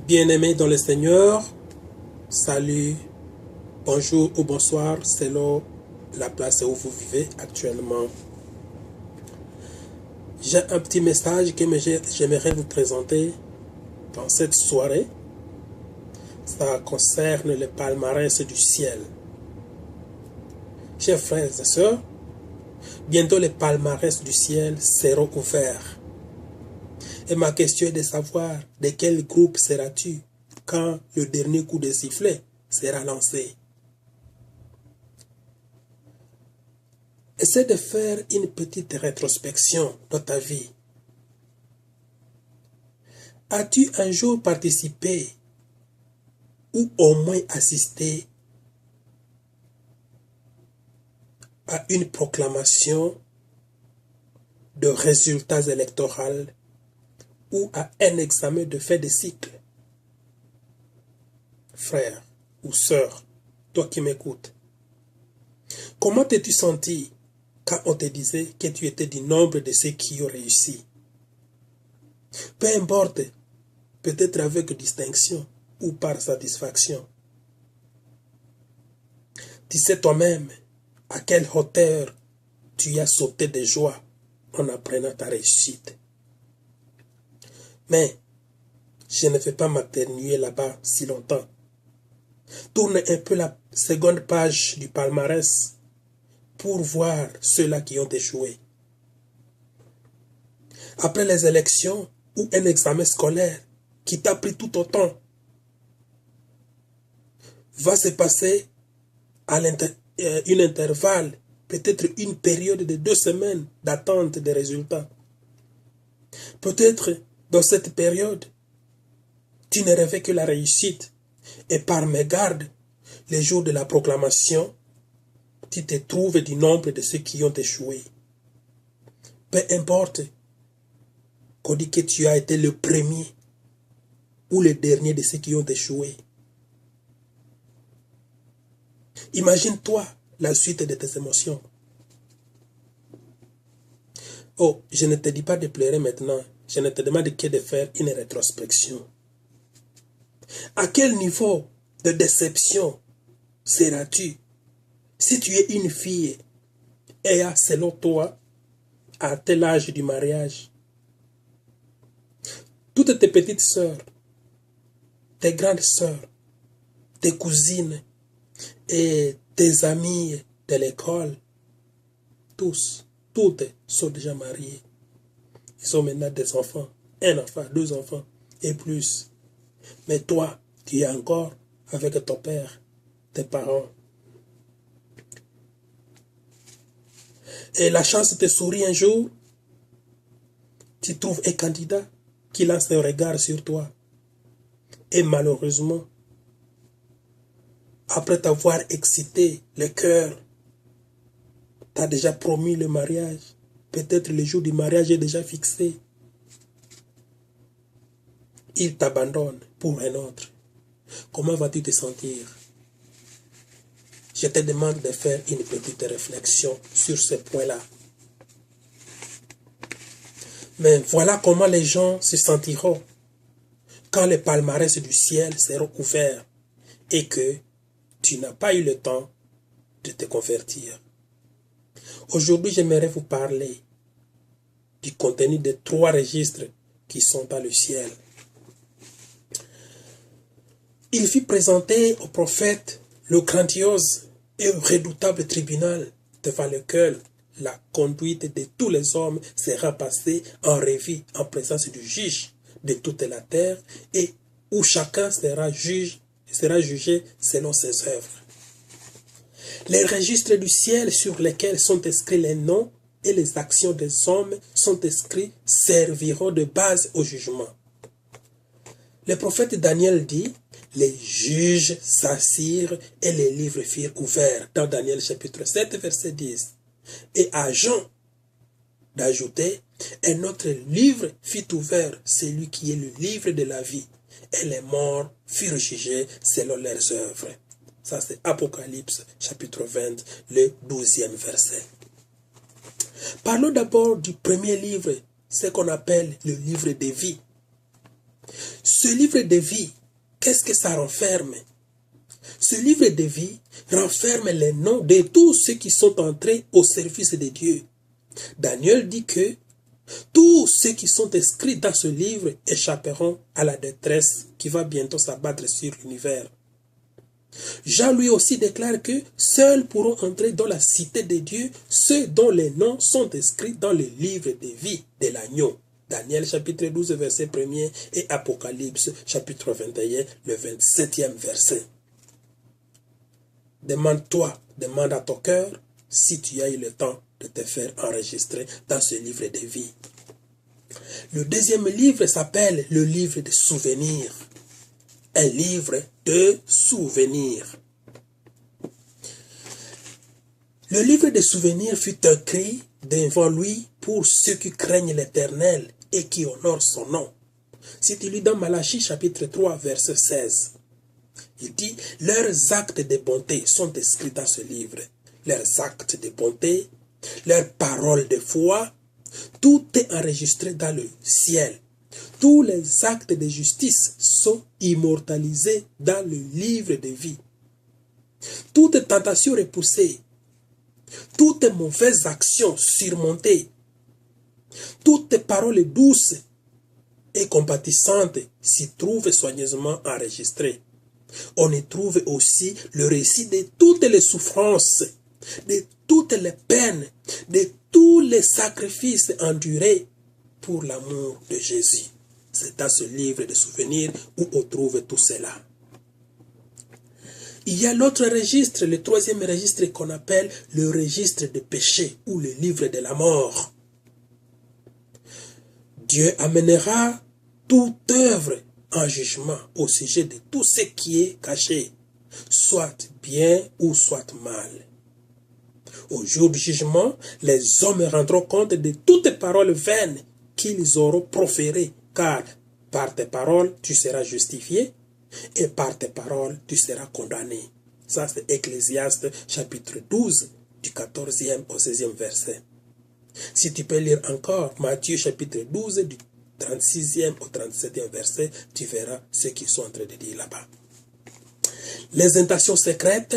Bien-aimés dans le Seigneur, salut, bonjour ou bonsoir selon la place où vous vivez actuellement. J'ai un petit message que j'aimerais vous présenter dans cette soirée. Ça concerne le palmarès du ciel. Chers frères et sœurs, bientôt les palmarès du ciel seront ouverts. Et ma question est de savoir de quel groupe seras-tu quand le dernier coup de sifflet sera lancé. Essaie de faire une petite rétrospection dans ta vie. As-tu un jour participé ou au moins assisté à une proclamation de résultats électoraux ou à un examen de fin de cycle? Frère ou sœur, toi qui m'écoutes, comment t'es-tu senti quand on te disait que tu étais du nombre de ceux qui ont réussi? Peu importe, peut-être avec distinction ou par satisfaction. Tu sais toi-même à quelle hauteur tu as sauté de joie en apprenant ta réussite. Mais je ne vais pas m'atténuer là-bas si longtemps. Tourne un peu la seconde page du palmarès pour voir ceux-là qui ont échoué. Après les élections ou un examen scolaire qui t'a pris tout autant, va se passer à une intervalle, peut-être une période de 2 semaines d'attente des résultats. Peut-être dans cette période, tu ne rêvais que la réussite. Et par mégarde, les jours de la proclamation, tu te trouves du nombre de ceux qui ont échoué. Peu importe qu'on dit que tu as été le premier ou le dernier de ceux qui ont échoué. Imagine-toi la suite de tes émotions. Oh, je ne te dis pas de pleurer maintenant. Je ne te demande que de faire une rétrospection. À quel niveau de déception seras-tu si tu es une fille et selon toi, à tel âge du mariage, toutes tes petites sœurs, tes grandes sœurs, tes cousines et tes amis de l'école, toutes sont déjà mariées. Ils ont maintenant des enfants, un enfant, 2 enfants et plus. Mais toi, tu es encore avec ton père, tes parents. Et la chance te sourit un jour, tu trouves un candidat qui lance un regard sur toi. Et malheureusement, après t'avoir excité le cœur, tu as déjà promis le mariage. Peut-être le jour du mariage est déjà fixé. Il t'abandonne pour un autre. Comment vas-tu te sentir? Je te demande de faire une petite réflexion sur ce point-là. Mais voilà comment les gens se sentiront quand les palmarès du ciel seront ouverts et que tu n'as pas eu le temps de te convertir. Aujourd'hui, j'aimerais vous parler du contenu de 3 registres qui sont dans le ciel. Il fut présenté au prophète le grandiose et redoutable tribunal devant lequel la conduite de tous les hommes sera passée en revue en présence du juge de toute la terre et où chacun sera jugé selon ses œuvres. Les registres du ciel sur lesquels sont inscrits les noms et les actions des hommes sont inscrits serviront de base au jugement. Le prophète Daniel dit: les juges s'assirent et les livres furent ouverts, dans Daniel chapitre 7, verset 10. Et à Jean d'ajouter: un autre livre fut ouvert, celui qui est le livre de la vie, et les morts furent jugés selon leurs œuvres. Ça c'est Apocalypse chapitre 20, le 12e verset. Parlons d'abord du premier livre, ce qu'on appelle le livre de vie. Ce livre de vie, qu'est-ce que ça renferme? Ce livre de vie renferme les noms de tous ceux qui sont entrés au service de Dieu. Daniel dit que tous ceux qui sont inscrits dans ce livre échapperont à la détresse qui va bientôt s'abattre sur l'univers. Jean lui aussi déclare que seuls pourront entrer dans la cité de Dieu ceux dont les noms sont inscrits dans le livre de vie de l'agneau. Daniel chapitre 12 verset 1er et Apocalypse chapitre 21 le 27e verset. Demande-toi, demande à ton cœur si tu as eu le temps de te faire enregistrer dans ce livre de vie. Le deuxième livre s'appelle le livre de souvenirs. Un livre de souvenirs. Le livre de souvenirs fut écrit devant lui pour ceux qui craignent l'Éternel et qui honorent son nom. Si tu lis dans Malachie chapitre 3 verset 16, il dit, leurs actes de bonté sont inscrits dans ce livre. Leurs actes de bonté, leurs paroles de foi, tout est enregistré dans le ciel. Tous les actes de justice sont immortalisés dans le livre de vie. Toute tentation repoussée, toute mauvaise action surmontée, toute parole douce et compatissante s'y trouvent soigneusement enregistrées. On y trouve aussi le récit de toutes les souffrances, de toutes les peines, de tous les sacrifices endurés pour l'amour de Jésus. C'est dans ce livre de souvenirs où on trouve tout cela. Il y a l'autre registre, le troisième registre qu'on appelle le registre des péchés ou le livre de la mort. Dieu amènera toute œuvre en jugement au sujet de tout ce qui est caché, soit bien ou soit mal. Au jour du jugement, les hommes rendront compte de toutes paroles vaines qu'ils auront proférées, car par tes paroles, tu seras justifié, et par tes paroles, tu seras condamné. Ça, c'est Ecclésiaste chapitre 12, du 14e au 16e verset. Si tu peux lire encore Matthieu chapitre 12, du 36e au 37e verset, tu verras ce qu'ils sont en train de dire là-bas. Les intentions secrètes